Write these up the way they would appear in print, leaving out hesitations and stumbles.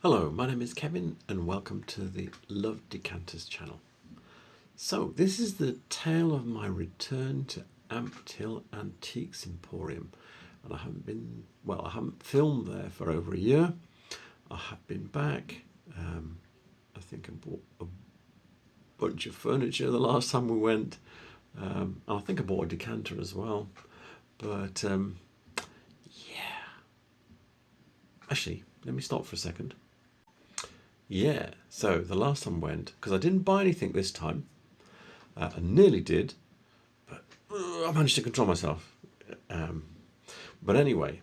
Hello, my name is Kevin and welcome to the Love Decanters channel. So this is the tale of my return to Ampthill Antiques Emporium, and I haven't filmed there for over a year. I have been back. I think I bought a bunch of furniture the last time we went. I think I bought a decanter as well, but yeah. Actually, let me stop for a second. Yeah, so the last time I went, because I didn't buy anything this time, I nearly did, but I managed to control myself. But anyway,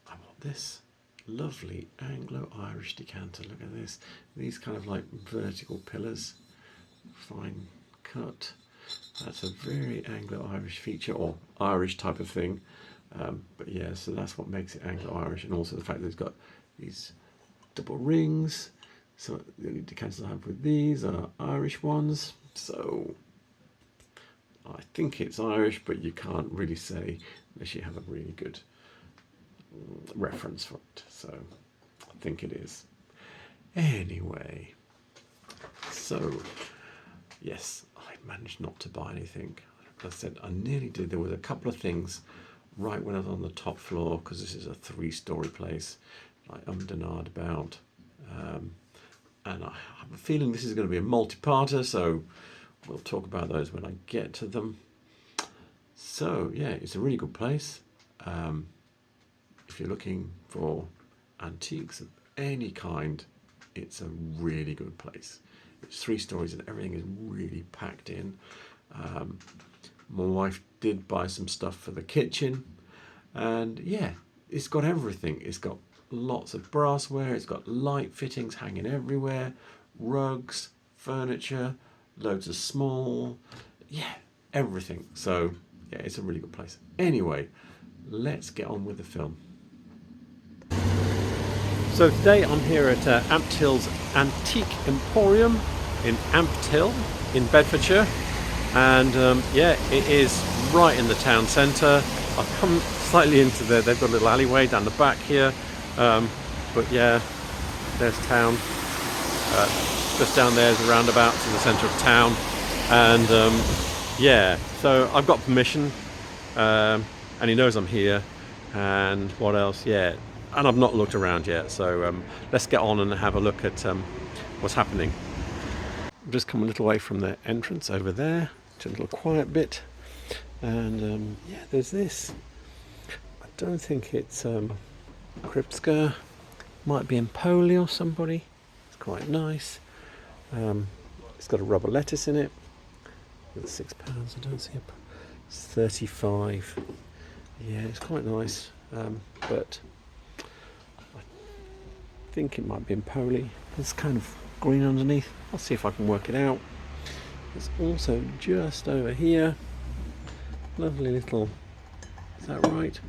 I bought this lovely Anglo-Irish decanter. Look at this. These kind of like vertical pillars, fine cut. That's a very Anglo-Irish feature, or Irish type of thing. But yeah, so that's what makes it Anglo-Irish, and also the fact that it's got these double rings. So the only decanters I have with these are Irish ones. So I think it's Irish, but you can't really say unless you have a really good reference for it. So I think it is. Anyway, so yes, I managed not to buy anything. Like I said, I nearly did. There was a couple of things right when I was on the top floor, because this is a 3-story place, like denied about. And I have a feeling this is going to be a multi-parter, so we'll talk about those when I get to them. So yeah, it's a really good place. If you're looking for antiques of any kind, it's a really good place. It's 3 stories and everything is really packed in. My wife did buy some stuff for the kitchen, and yeah, it's got everything. It's got lots of brassware, it's got light fittings hanging everywhere, rugs, furniture, loads of small, yeah, everything. So yeah, it's a really good place. Anyway, let's get on with the film. So today I'm here at Ampthill's Antique Emporium in Ampthill in Bedfordshire, and yeah, it is right in the town centre. I've come slightly into there. They've got a little alleyway down the back here. But yeah, there's town. Just down there is a roundabout in the centre of town, and yeah, so I've got permission, and he knows I'm here. And what else? Yeah, and I've not looked around yet, so let's get on and have a look at what's happening. I've just come a little way from the entrance over there to a little quiet bit, and yeah, there's this. I don't think it's Kripska, might be in Powell or somebody. It's quite nice. It's got a rubber lettuce in it. It's £6. I don't see it. It's 35. Yeah, it's quite nice. But I think it might be in Powell. It's kind of green underneath. I'll see if I can work it out. It's also just over here. Lovely little. Is that right?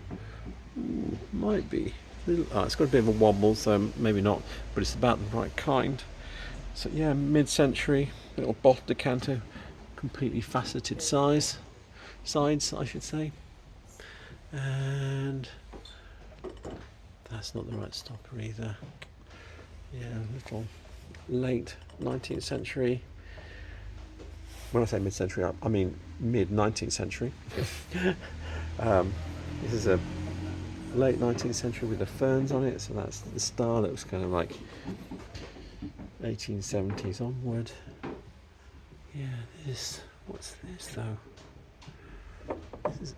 Ooh, might be. It's got a bit of a wobble, so maybe not, but it's about the right kind. So yeah, mid-century, little bottle decanter, completely faceted sides, I should say. And that's not the right stopper either. Yeah, little late 19th century. When I say mid-century, I mean mid-19th century. This is a late 19th century with the ferns on it, so that's the style. That was kind of like 1870s onward. Yeah, what's this though? This is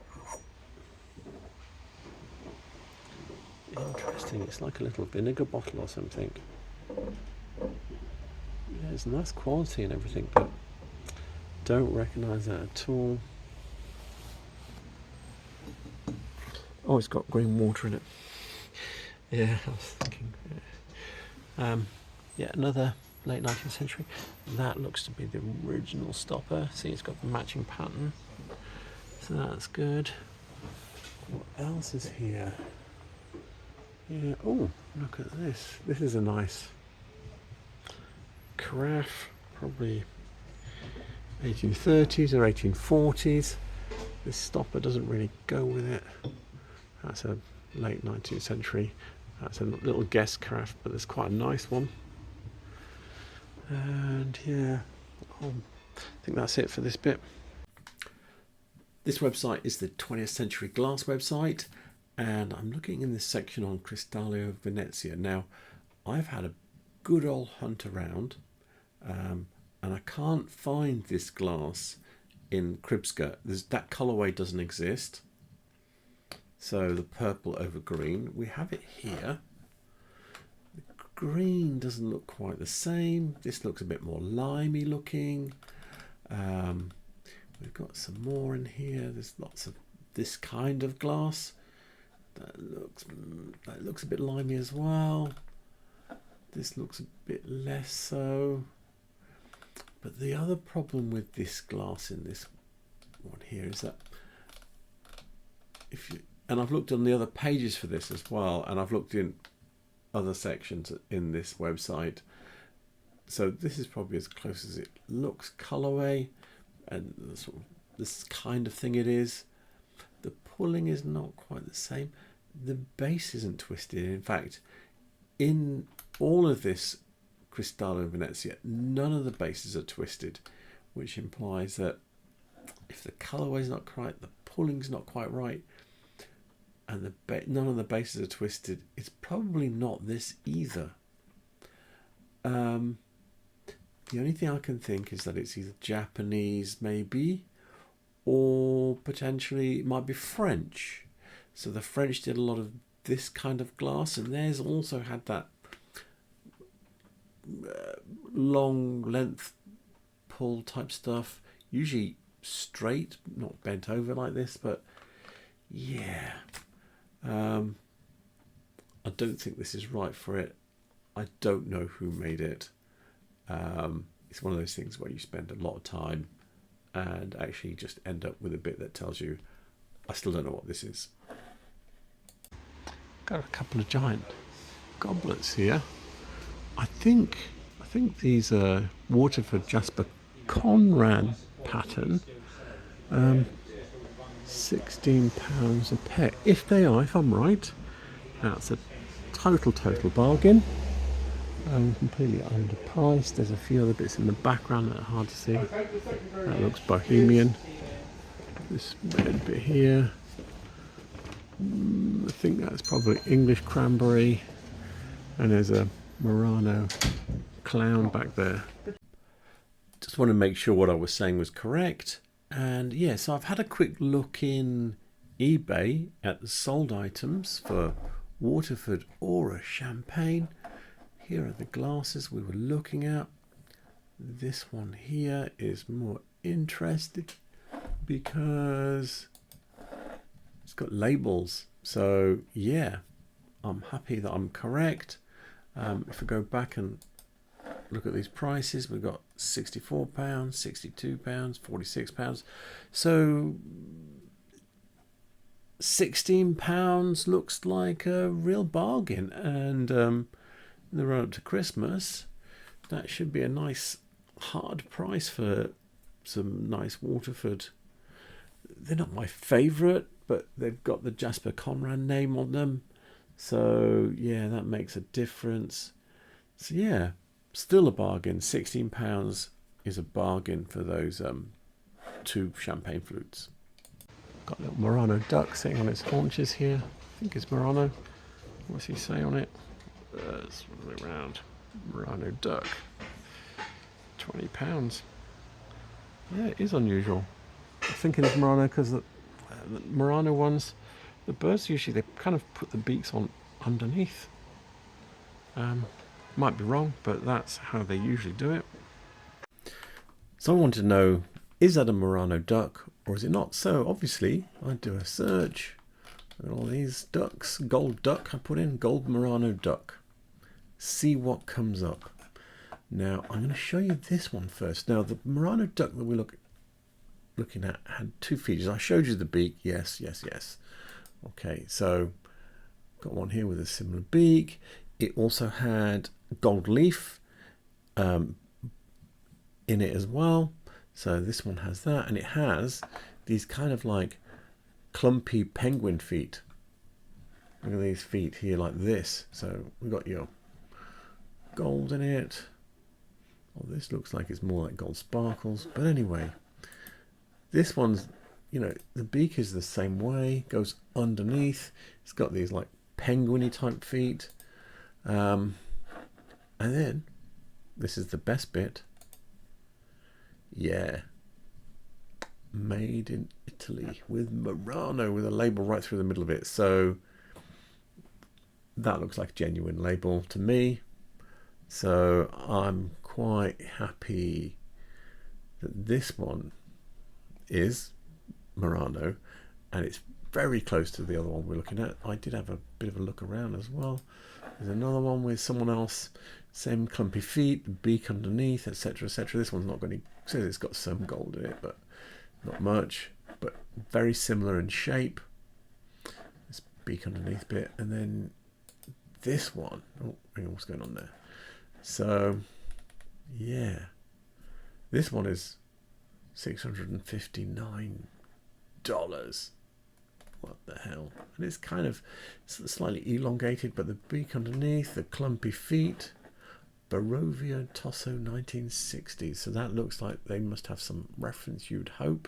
interesting. It's like a little vinegar bottle or something. Yeah, it's nice quality and everything, but don't recognise that at all. Oh, it's got green water in it. Yeah, I was thinking. Yeah, another late 19th century. That looks to be the original stopper. See, it's got the matching pattern. So that's good. What else is here? Yeah, oh, look at this. This is a nice carafe, probably 1830s or 1840s. This stopper doesn't really go with it. That's a late 19th century That's a little guest craft, but it's quite a nice one. And yeah, I think that's it for this bit. This website is the 20th Century Glass website, and I'm looking in this section on Cristallo Venezia. Now, I've had a good old hunt around, and I can't find this glass in Kribska. That colourway doesn't exist. So the purple over green, we have it here. The green doesn't look quite the same. This looks a bit more limey looking. We've got some more in here. There's lots of this kind of glass. That looks a bit limey as well. This looks a bit less so. But the other problem with this glass in this one here is that and I've looked on the other pages for this as well, and I've looked in other sections in this website. So this is probably as close as it looks colorway, and sort of this kind of thing it is. The pulling is not quite the same. The base isn't twisted. In fact, in all of this Cristallo Venezia, none of the bases are twisted, which implies that if the colorway is not correct, the pulling's not quite right, and none of the bases are twisted, it's probably not this either. The only thing I can think is that it's either Japanese maybe, or potentially it might be French. So the French did a lot of this kind of glass, and theirs also had that long length pull type stuff, usually straight, not bent over like this. But yeah, I don't think this is right for it. I don't know who made it. It's one of those things where you spend a lot of time and actually just end up with a bit that tells you, I still don't know what this is. Got a couple of giant goblets here. I think these are Waterford Jasper Conran pattern. £16 a pair. If they are, if I'm right, that's a total bargain. Completely underpriced. There's a few other bits in the background that are hard to see. That looks bohemian. This red bit here, I think that's probably English cranberry, and there's a Murano clown back there. Just want to make sure what I was saying was correct. And yeah, so I've had a quick look in eBay at the sold items for Waterford Aura champagne. Here are the glasses we were looking at. This one here is more interesting because it's got labels. So yeah, I'm happy that I'm correct. If we go back and look at these prices, we've got £64, £62, £46. So £16 looks like a real bargain. And in the run up to Christmas, that should be a nice hard price for some nice Waterford. They're not my favourite, but they've got the Jasper Conran name on them. So yeah, that makes a difference. So yeah, still a bargain. £16 is a bargain for those two champagne flutes. Got a little Murano duck sitting on its haunches here. I think it's Murano. What's he say on it? It's around Murano duck. £20. Yeah, it is unusual. I'm thinking of Murano because the Murano ones, the birds usually they kind of put the beaks on underneath. Might be wrong, but that's how they usually do it. So I want to know, is that a Murano duck or is it not? So obviously I do a search and all these ducks, gold duck, I put in gold Murano duck. See what comes up. Now I'm going to show you this one first. Now the Murano duck that we're looking at had two features. I showed you the beak. Yes. Okay, so got one here with a similar beak. It also had gold leaf in it as well. So this one has that, and it has these kind of like clumpy penguin feet. Look at these feet here like this. So we've got your gold in it. Well, this looks like it's more like gold sparkles. But anyway, this one's, you know, the beak is the same way, goes underneath. It's got these like penguin-y type feet. And then, this is the best bit. Yeah. Made in Italy with Murano, with a label right through the middle of it. So that looks like a genuine label to me. So I'm quite happy that this one is Murano, and it's very close to the other one we're looking at. I did have a bit of a look around as well. There's another one with someone else, same clumpy feet, beak underneath, etc., etc. This one's not going to, says it's got some gold in it, but not much, but very similar in shape. This beak underneath bit, and then this one, oh, hang on, what's going on there? So yeah, this one is $659. What the hell? And it's kind of slightly elongated, but the beak underneath, the clumpy feet, Barovia Tosso 1960s. So that looks like they must have some reference, you'd hope.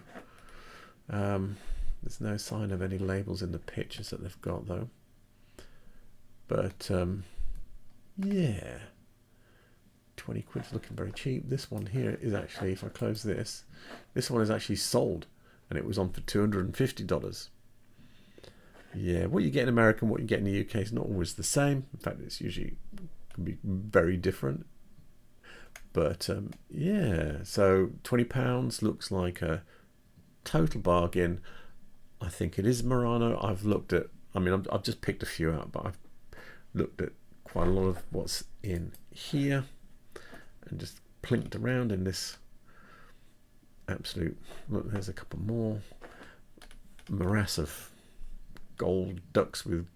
There's no sign of any labels in the pictures that they've got though. But yeah, 20 quid's looking very cheap. This one here is actually, if I close this one is actually sold, and it was on for $250. Yeah, what you get in America and what you get in the UK is not always the same. In fact, it's usually can be very different. But yeah, so £20 looks like a total bargain. I think it is Murano. I've looked at, I mean, I've just picked a few out, but I've looked at quite a lot of what's in here and just plinked around in this absolute, look, there's a couple more morass of gold ducks with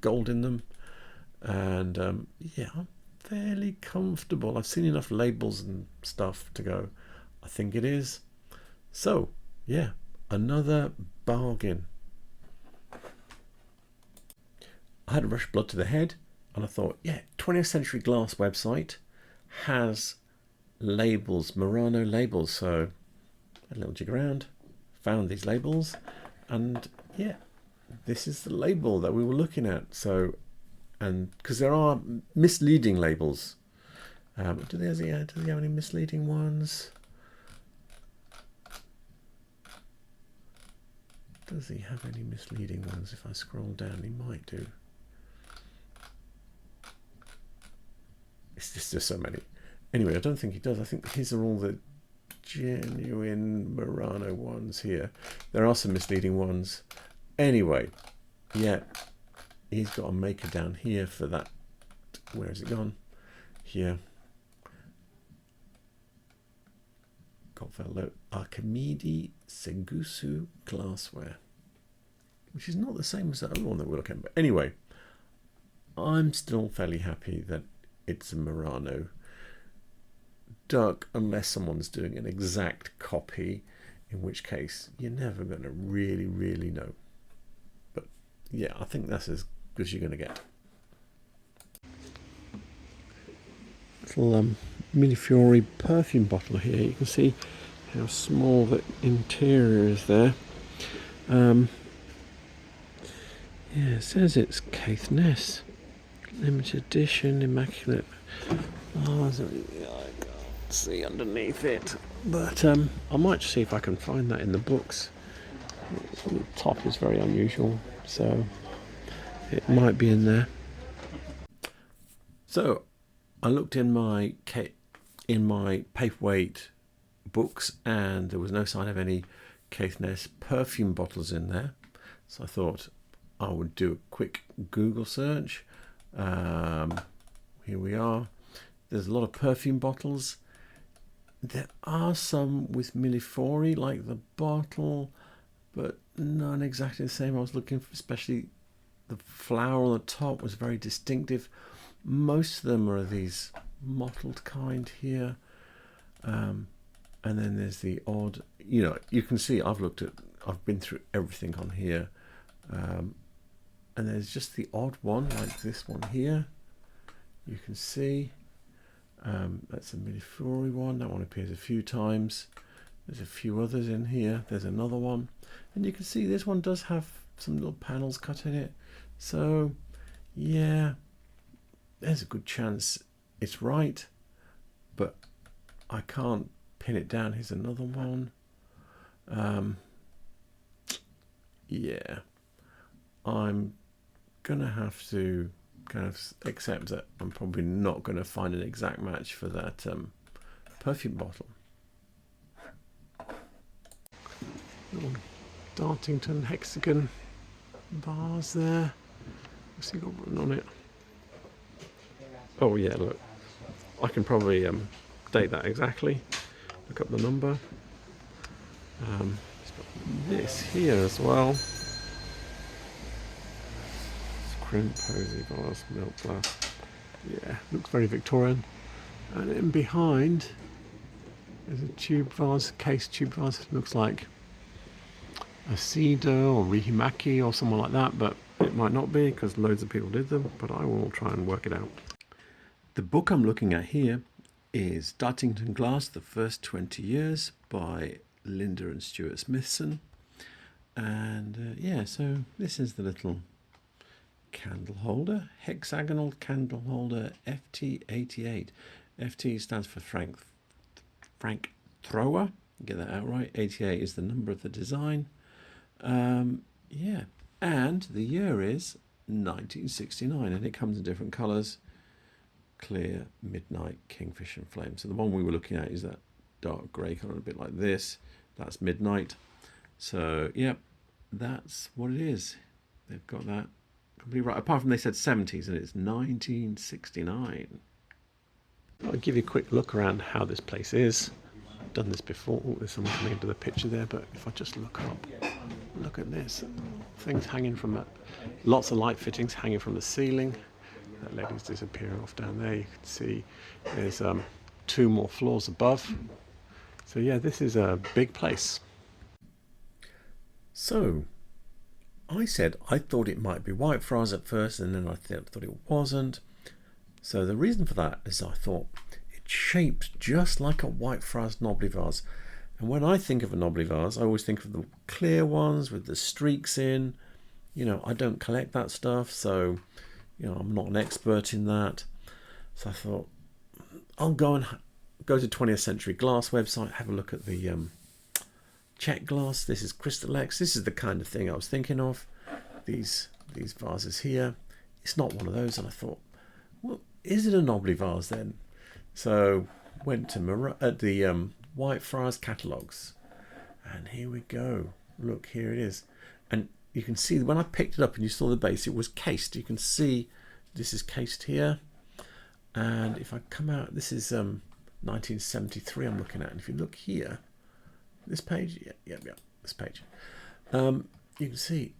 gold in them, and yeah, I'm fairly comfortable. I've seen enough labels and stuff to go, I think it is. So yeah, another bargain. I had a rush of blood to the head, and I thought, yeah, 20th Century Glass website has labels, Murano labels. So a little jig around, found these labels, and yeah, this is the label that we were looking at. So, and because there are misleading labels, do they have any misleading ones? Does he have any misleading ones? If I scroll down, he might do. It's just so many. Anyway, I don't think he does. I think these are all the genuine Murano ones here. There are some misleading ones. Anyway, yeah, he's got a maker down here for that. Where has it gone? Here. Goldfellow Archimede Segusu glassware, which is not the same as that other one that we're looking at. But anyway, I'm still fairly happy that it's a Murano duck, unless someone's doing an exact copy, in which case you're never going to really know. But yeah, I think that's as good as you're going to get. Little Millefiori perfume bottle here. You can see how small the interior is there. Yeah, it says it's Caithness limited edition, immaculate. Oh, I can't see underneath it, but I might see if I can find that in the books. The top is very unusual, so it might be in there. So I looked in my paperweight books, and there was no sign of any Caithness perfume bottles in there. So I thought I would do a quick Google search. Here we are. There's a lot of perfume bottles. There are some with Millefiori, like the bottle, but none exactly the same. I was looking for, especially the flower on the top was very distinctive. Most of them are these mottled kind here, and then there's the odd, you know, you can see I've been through everything on here, and there's just the odd one like this one here. You can see that's a Midiflori one. That one appears a few times. There's a few others in here. There's another one, and you can see this one does have some little panels cut in it. So yeah, there's a good chance it's right, but I can't pin it down. Here's another one. Yeah, I'm gonna have to kind of accept that I'm probably not going to find an exact match for that perfume bottle. Little Dartington hexagon bars there. What's he got written on it? Oh yeah, look, I can probably date that exactly. Look up the number. It's got this here as well. Crimp, posy, vase, milk glass. Yeah, looks very Victorian. And in behind there's a tube vase, case tube vase. Looks like a cedar or rihimaki or someone like that, but it might not be because loads of people did them, but I will try and work it out. The book I'm looking at here is Dartington Glass, The First 20 Years by Linda and Stuart Smithson. And yeah, so this is the little candle holder, hexagonal candle holder, FT88. FT stands for Frank Thrower. Get that out right. 88 is the number of the design. Yeah, and the year is 1969, and it comes in different colours: clear, midnight, kingfish, and flame. So the one we were looking at is that dark grey colour, a bit like this. That's midnight. So yeah, that's what it is. They've got that completely right. Apart from they said 70s, and it's 1969. I'll give you a quick look around how this place is. I've done this before. Oh, there's someone coming into the picture there, but if I just look up, look at this. Things hanging from it. Lots of light fittings hanging from the ceiling. That lady's disappearing off down there. You can see there's 2 more floors above. So yeah, this is a big place. So I said I thought it might be Whitefriars at first, and then I thought it wasn't. So the reason for that is I thought it's shaped just like a Whitefriars knobbly vase. And when I think of a knobbly vase, I always think of the clear ones with the streaks in. You know, I don't collect that stuff, so you know, I'm not an expert in that. So I thought I'll go to 20th Century Glass website, have a look at the check glass. This is Crystal X. This is the kind of thing I was thinking of. These vases here. It's not one of those, and I thought, well, is it a knobbly vase then? So went to the Whitefriars catalogues, and here we go. Look, here it is, and you can see when I picked it up and you saw the base, it was cased. You can see this is cased here, and if I come out, this is 1973 I'm looking at, and if you look here, this page, yeah, this page, you can see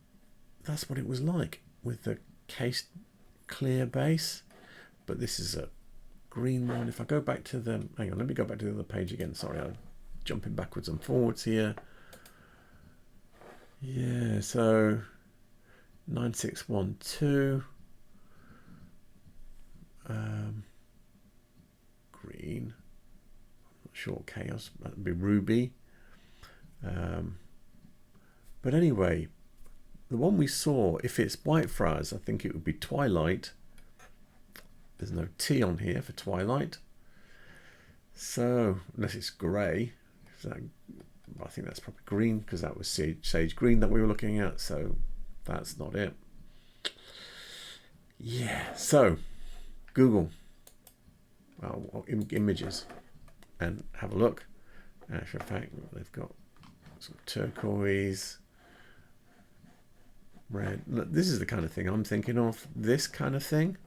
that's what it was like with the cased clear base. But this is a green one. If I go back to the, hang on, let me go back to the other page again. Sorry, I'm jumping backwards and forwards here. Yeah, so 9612, green, I'm not sure, chaos, that would be ruby. But anyway, the one we saw, if it's Whitefriars, I think it would be Twilight. There's no T on here for Twilight. So, unless it's grey, I think that's probably green, because that was sage green that we were looking at, so that's not it. Yeah, so Google images and have a look. Actual fact, they've got some turquoise, red. Look, this is the kind of thing I'm thinking of, this kind of thing.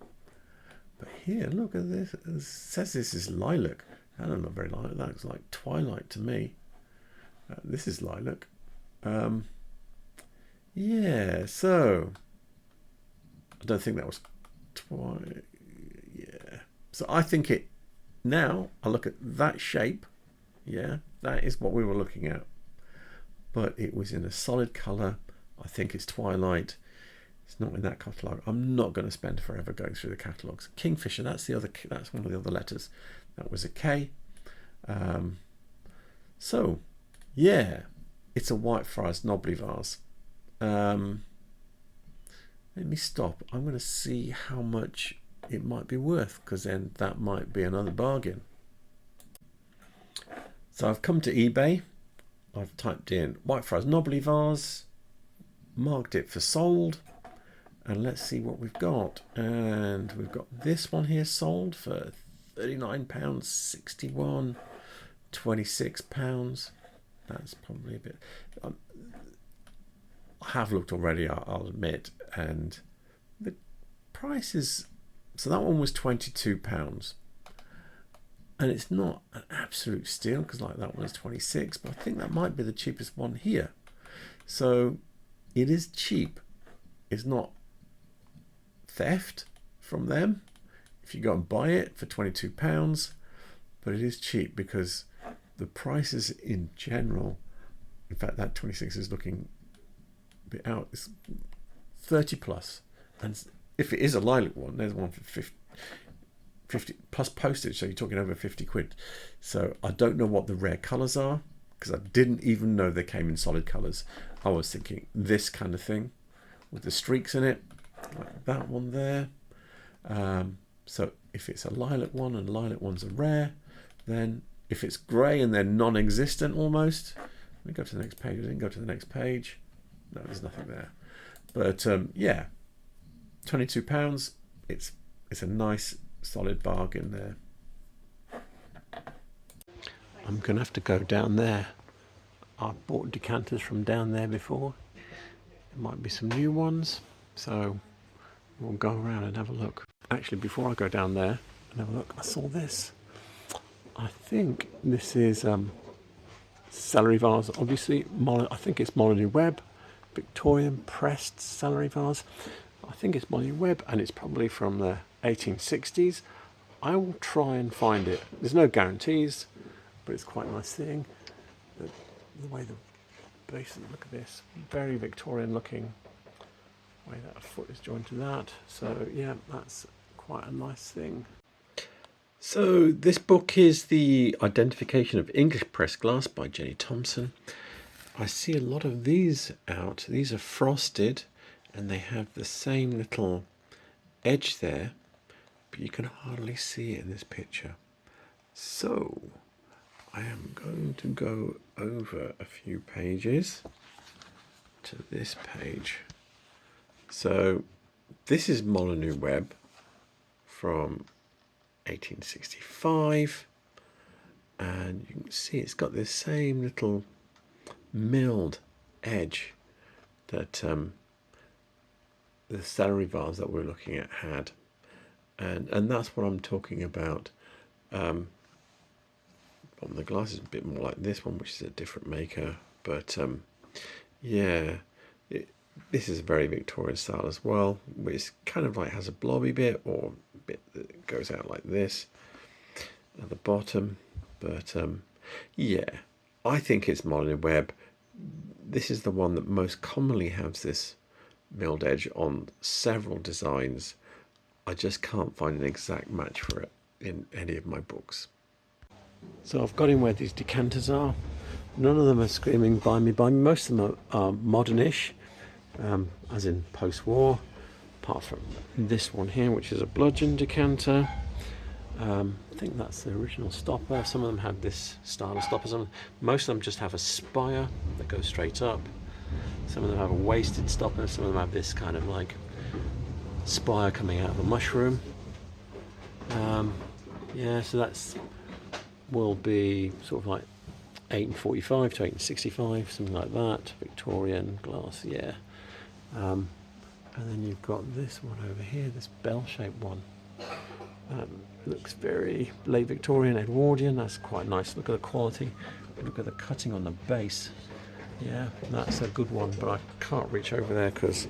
But here, look at this. It says this is lilac. That doesn't look very lilac. That looks like Twilight to me. This is lilac. Yeah, so I don't think that was Twilight. Yeah. So I think it, now I look at that shape. Yeah, that is what we were looking at. But it was in a solid colour. I think it's Twilight. It's not in that catalogue. I'm not going to spend forever going through the catalogues. Kingfisher, that's one of the other letters. That was a K. So, yeah, it's a Whitefriars knobbly vase. Let me stop. I'm going to see how much it might be worth, because then that might be another bargain. So I've come to eBay. I've typed in Whitefriars knobbly vase, marked it for sold, and let's see what we've got. And we've got this one here sold for £39.61, £26. That's probably a bit. I have looked already, I'll admit, and the price is. So that one was £22, and it's not an absolute steal, because like that one is 26, but I think that might be the cheapest one here. So it is cheap. It's not theft from them if you go and buy it for £22, but it is cheap because the prices in general, in fact that 26 is looking a bit out, it's 30 plus, and if it is a lilac one, there's one for 50 plus postage, so you're talking over 50 quid. So I don't know what the rare colours are, because I didn't even know they came in solid colours. I was thinking this kind of thing with the streaks in it, like that one there. So if it's a lilac one, and lilac ones are rare, then if it's grey and they're non-existent almost, let me go to the next page. I didn't go to the next page. No, there's nothing there. But yeah, £22. It's a nice solid bargain there. I'm gonna have to go down there. I've bought decanters from down there before. There might be some new ones, so we'll go around and have a look. Actually, before I go down there and have a look, I saw this. I think this is celery vase. Obviously, I think it's Molyneux Webb, Victorian pressed celery vase. I think it's Molyneux Webb, and it's probably from the 1860s. I will try and find it. There's no guarantees, but it's quite a nice thing. The way the base, look at this, very Victorian looking. The way that foot is joined to that. So yeah, that's quite a nice thing. So this book is The Identification of English Pressed Glass by Jenny Thompson. I see a lot of these out. These are frosted, and they have the same little edge there, but you can hardly see it in this picture. So I am going to go over a few pages to this page. So this is Molyneux Webb from 1865, and you can see it's got this same little milled edge that the celery vase that we're looking at had, and that's what I'm talking about. The glass is a bit more like this one, which is a different maker, but yeah, this is very Victorian style as well. It's kind of like has a blobby bit, or a bit that goes out like this at the bottom, but yeah, I think it's Molyneux Webb. This is the one that most commonly has this milled edge on several designs. I just can't find an exact match for it in any of my books. So I've got in where these decanters are. None of them are screaming buy me, buy me. Most of them are modernish, as in post-war, apart from this one here, which is a bludgeon decanter. I think that's the original stopper. Some of them have this style of stopper. Most of them just have a spire that goes straight up. Some of them have a wasted stopper. Some of them have this kind of like spire coming out of a mushroom. Yeah, so that's will be sort of like 1845 to 1865, something like that. Victorian glass, yeah. And then you've got this one over here, this bell-shaped one. Looks very late Victorian, Edwardian. That's quite nice. Look at the quality. Look at the cutting on the base. Yeah, that's a good one, but I can't reach over there because,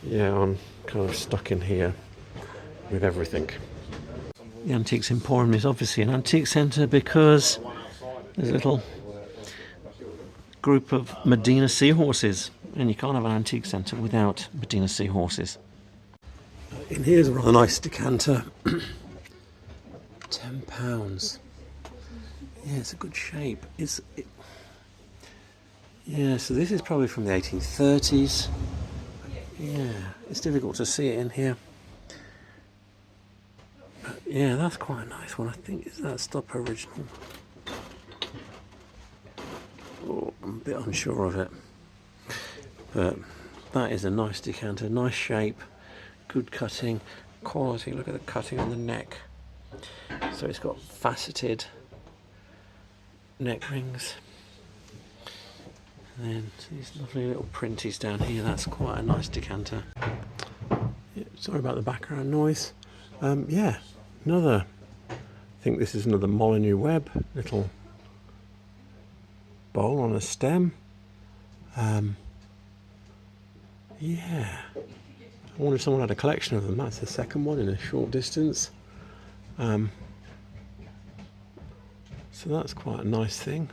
yeah, I'm kind of stuck in here with everything. The Antiques Emporium is obviously an antique centre because there's a little group of Medina seahorses And you can't have an antique centre without Medina seahorses. In here's a rather nice decanter. £10. Yeah, it's a good shape. Yeah, so this is probably from the 1830s. Yeah, it's difficult to see it in here. But yeah, that's quite a nice one. I think is that stop original. Oh, I'm a bit unsure of it. But that is a nice decanter, nice shape, good cutting, quality. Look at the cutting on the neck. So it's got faceted neck rings. And then these lovely little printies down here. That's quite a nice decanter. Yeah, sorry about the background noise. Yeah, I think this is another Molyneux Webb little bowl on a stem. Yeah, I wonder if someone had a collection of them. That's the second one in a short distance. So that's quite a nice thing.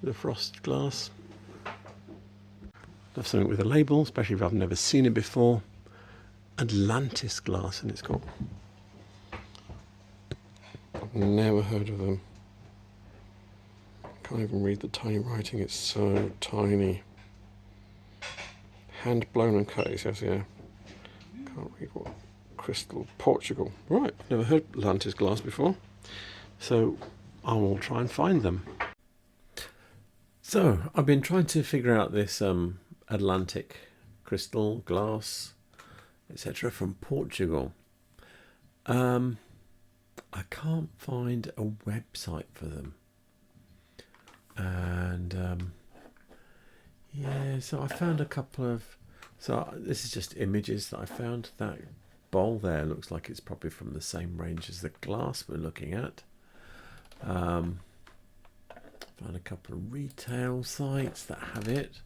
The frost glass. Love something with a label, especially if I've never seen it before. Atlantis glass, and it's got. I've never heard of them. Can't even read the tiny writing, it's so tiny. Hand blown and cut, it says here. Can't read what. Crystal, Portugal. Right, I've never heard Atlantis glass before. So I will try and find them. So I've been trying to figure out this Atlantic crystal, glass, etc. from Portugal. I can't find a website for them. And yeah, so I found a couple of, so this is just images that I found. That bowl there looks like it's probably from the same range as the glass we're looking at. Found a couple of retail sites that have it.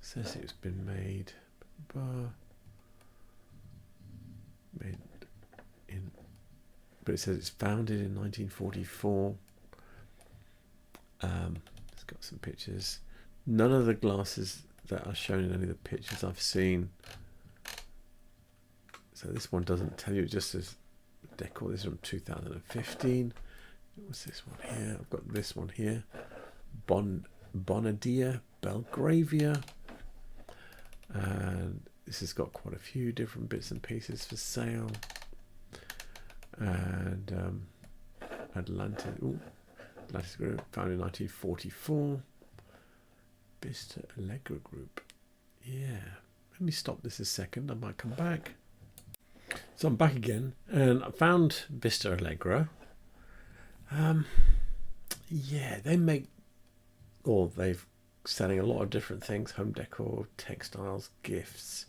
Says it's been made in, but it says it's founded in 1944. It's got some pictures. None of the glasses that are shown in any of the pictures I've seen. So this one doesn't tell you, it just says decor. This is from 2015. What's this one here? I've got this one here. Bonadia, Belgravia. And this has got quite a few different bits and pieces for sale. And Atlantis Group, founded in 1944. Vista Allegra Group. Yeah. Let me stop this a second. I might come back. So I'm back again, and I found Vista Allegra. Yeah, they make, or they've selling a lot of different things: home decor, textiles, gifts,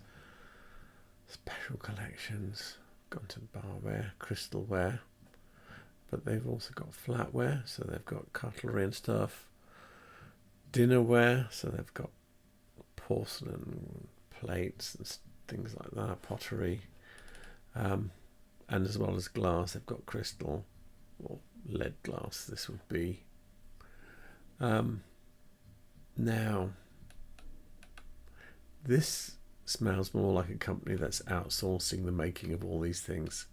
special collections. Gone to barware, crystalware, but they've also got flatware. So they've got cutlery and stuff. Dinnerware, so they've got porcelain plates and things like that, pottery. And as well as glass, they've got crystal or lead glass. This would be. Now, this smells more like a company that's outsourcing the making of all these things.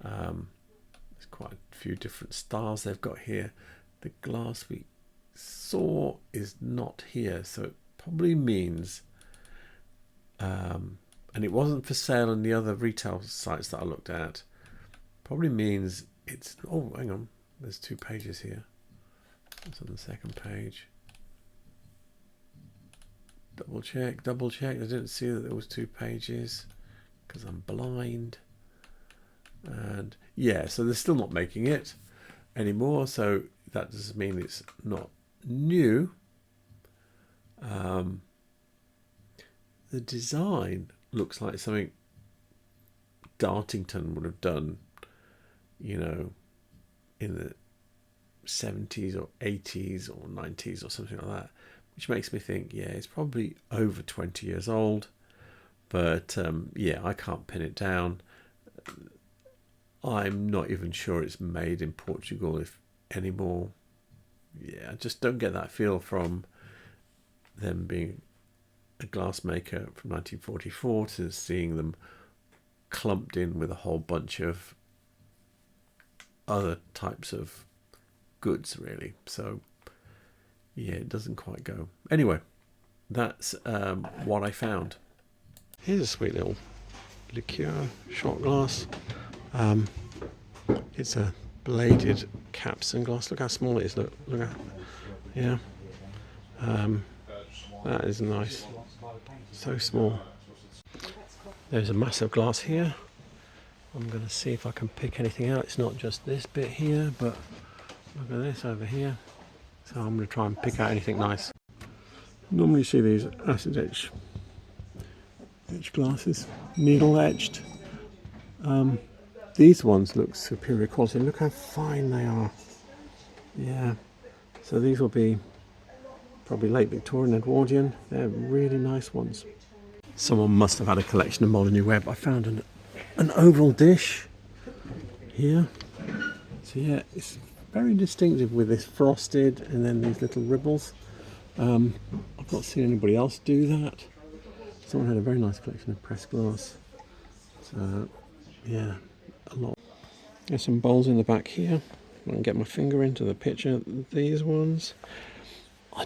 There's quite a few different styles they've got here. The glass we saw is not here, so it probably means. And it wasn't for sale on the other retail sites that I looked at. Probably means it's. Oh, hang on. There's 2 pages here. It's on the second page. Double check. I didn't see that there was 2 pages because I'm blind. And yeah, so they're still not making it anymore. So that doesn't mean it's not new. The design looks like something Dartington would have done, you know, in the 70s or 80s or 90s or something like that, which makes me think, yeah, it's probably over 20 years old. But yeah, I can't pin it down. I'm not even sure it's made in Portugal if anymore. yeah, I just don't get that feel from them being a glassmaker from 1944 to seeing them clumped in with a whole bunch of other types of goods, really. So yeah, it doesn't quite go. Anyway, that's what I found. Here's a sweet little liqueur shot glass. It's a bladed capstan glass. Look how small it is. Look at, yeah. That is nice. So small. There's a massive glass here. I'm going to see if I can pick anything out. It's not just this bit here, but look at this over here. So I'm going to try and pick out anything nice. Normally you see these acid etched glasses, needle etched. These ones look superior quality. Look how fine they are. Yeah. So these will be probably late Victorian, Edwardian. They're really nice ones. Someone must have had a collection of Molyneux Webb. I found an oval dish here. So yeah, it's very distinctive with this frosted and then these little ribbles. I've not seen anybody else do that. Someone had a very nice collection of pressed glass. So yeah, a lot. There's some bowls in the back here. I can get my finger into the picture. These ones, I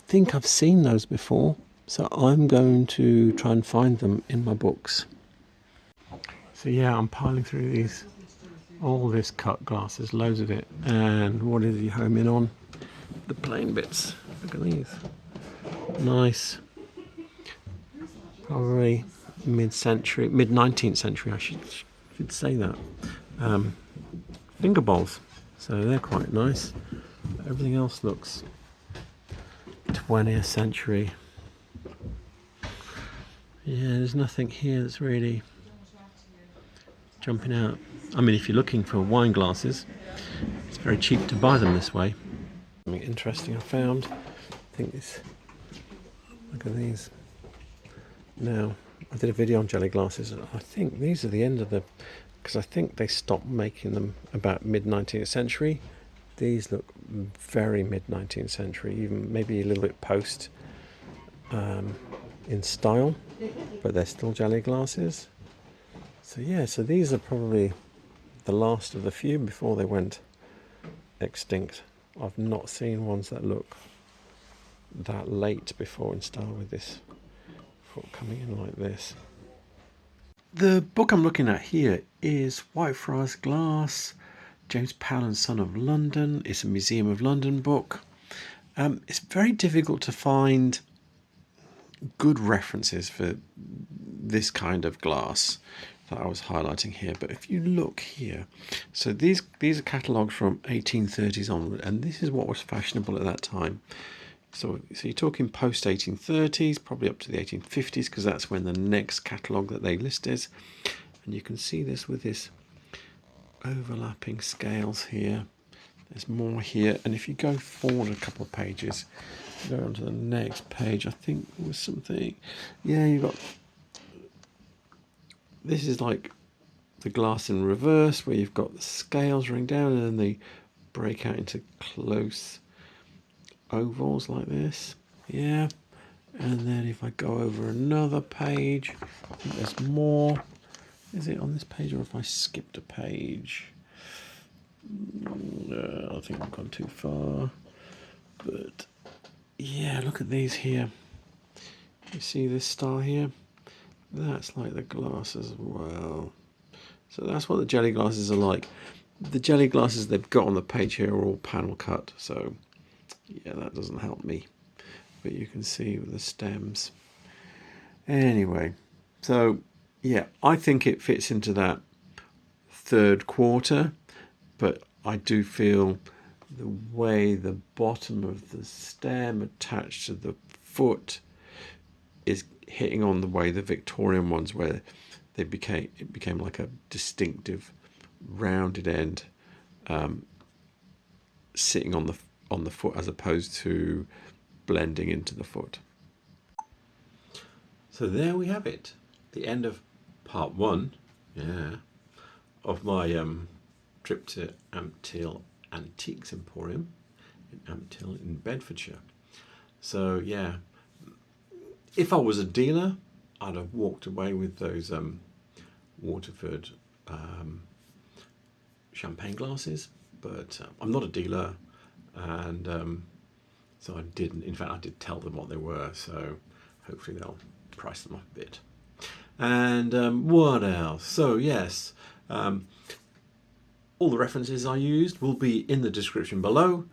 think I've seen those before, so I'm going to try and find them in my books. So yeah, I'm piling through these, all this cut glass, there's loads of it. And what is he home in on? The plain bits. Look at these. Nice. Probably mid-century, mid-19th century, I should say that. Finger bowls, so they're quite nice. Everything else looks 20th century. Yeah, there's nothing here that's really jumping out. I mean, if you're looking for wine glasses, it's very cheap to buy them this way. Something interesting I found. I think this. Look at these. Now, I did a video on jelly glasses, and I think these are the end of the, because I think they stopped making them about mid-19th century. These look very mid-19th century, even maybe a little bit post in style, but they're still jelly glasses. So yeah, so these are probably the last of the few before they went extinct. I've not seen ones that look that late before in style with this foot coming in like this. The book I'm looking at here is Whitefriars Glass, James Powell and Son of London. It's a Museum of London book. It's very difficult to find good references for this kind of glass that I was highlighting here, but if you look here, so these are catalogues from 1830s onward, and this is what was fashionable at that time. So you're talking post 1830s, probably up to the 1850s, because that's when the next catalogue that they list is. And you can see this with this overlapping scales here. There's more here, and if you go forward a couple of pages, go on to the next page, I think there was something, yeah, you've got, this is like the glass in reverse, where you've got the scales running down and then they break out into close ovals like this, yeah. And then if I go over another page, I think there's more. Is it on this page, or if I skipped a page? I think I've gone too far, but yeah, look at these here. You see this star here? That's like the glass as well. So that's what the jelly glasses are like. The jelly glasses they've got on the page here are all panel cut, so yeah, that doesn't help me. But you can see with the stems. Anyway, so yeah, I think it fits into that third quarter, but I do feel the way the bottom of the stem attached to the foot is hitting on the way the Victorian ones, where it became like a distinctive rounded end sitting on the foot, as opposed to blending into the foot. So there we have it, the end of part one, yeah, of my trip to Ampthill Antiques Emporium in Ampthill in Bedfordshire. So yeah, if I was a dealer, I'd have walked away with those Waterford champagne glasses, but I'm not a dealer, and so I didn't. In fact, I did tell them what they were, so hopefully they'll price them up a bit. And what else? So yes, all the references I used will be in the description below,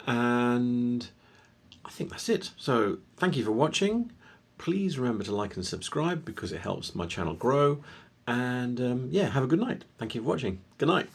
and I think that's it. So thank you for watching. Please remember to like and subscribe because it helps my channel grow. And yeah, have a good night. Thank you for watching. Good night.